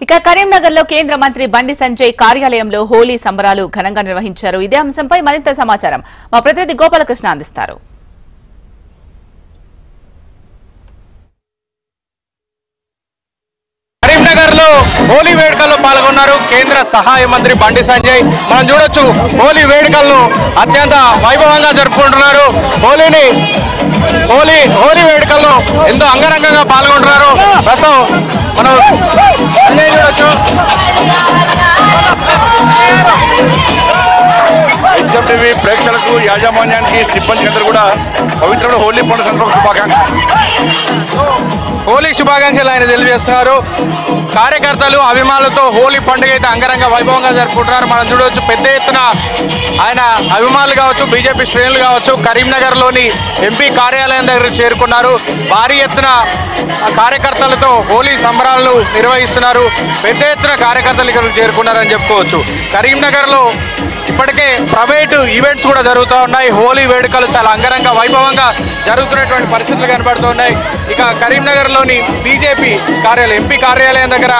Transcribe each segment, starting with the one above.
ఇక కరీంనగర్ లో కేంద్ర మంత్రి బండి సంజయ్ కార్యాలయంలో హోలీ సంబరాలు ఘనంగా నిర్వహించారు. ఇదే అంశంపై మరింత సమాచారం మా ప్రతినిధి గోపాలకృష్ణ అందిస్తారు. కరీంనగర్ లో హోలీ వేడుకల్లో పాల్గొన్నారు కేంద్ర సహాయ మంత్రి బండి సంజయ్. మనం చూడొచ్చు హోలీ వేడుకలను అత్యంత వైభవంగా జరుపుకుంటున్నారు. హోలీ వేడుకల్లో ఎంతో అంగరంగంగా పాల్గొంటున్నారు. ప్రస్తుతం మనం చూడొచ్చు టీవీ ప్రేక్షకులకు యాజమాన్యానికి సిబ్బంది అందరూ కూడా పవిత్రమైన హోలీ పండుగ సందర్భంగా హోలీ శుభాకాంక్షలు ఆయన తెలియజేస్తున్నారు. కార్యకర్తలు అభిమానులతో హోలీ పండుగ అయితే అంగరంగ వైభవంగా జరుపుకుంటున్నారు. మనం చూడవచ్చు పెద్ద ఎత్తున ఆయన అభిమానులు కావచ్చు, బీజేపీ శ్రేణులు కావచ్చు కరీంనగర్లోని ఎంపీ కార్యాలయం దగ్గర చేరుకున్నారు. భారీ ఎత్తున కార్యకర్తలతో హోలీ సంబరాలను నిర్వహిస్తున్నారు. పెద్ద ఎత్తున కార్యకర్తలు ఇక్కడికి చేరుకున్నారని చెప్పుకోవచ్చు. కరీంనగర్లో ఇప్పటికే ప్రైవేటు ఈవెంట్స్ కూడా జరుగుతూ ఉన్నాయి. హోలీ వేడుకలు చాలా అంగరంగ వైభవంగా జరుగుతున్నటువంటి పరిస్థితులు కనబడుతున్నాయి. ఇక కరీంనగర్లోని బీజేపీ కార్యాలయం ఎంపీ కార్యాలయం దగ్గర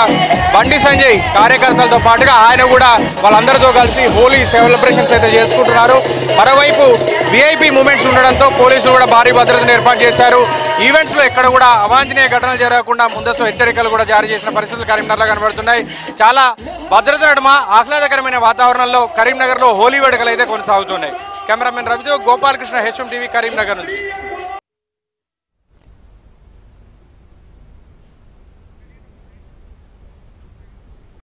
బండి సంజయ్ కార్యకర్తలతో పాటుగా ఆయన కూడా వాళ్ళందరితో కలిసి హోలీ సెలబ్రేషన్స్ అయితే చేసుకుంటున్నారు. మరోవైపు విఐపీ మూమెంట్స్ ఉండడంతో పోలీసులు కూడా భారీ భద్రతను ఏర్పాటు చేశారు. ఈవెంట్స్లో ఎక్కడ కూడా అవాంఛనీయ ఘటనలు జరగకుండా ముందస్తు హెచ్చరికలు కూడా జారీ చేసిన పరిస్థితులు కరీంనగర్లో కనబడుతున్నాయి. చాలా భద్రత నడుమ ఆహ్లాదకరమైన వాతావరణంలో కరీంనగర్లో హోలీ వేడుకలు అయితే కొనసాగుతున్నాయి. కెమెరామెన్ రవితో గోపాలకృష్ణ, HM టీవీ, కరీంనగర్ నుంచి.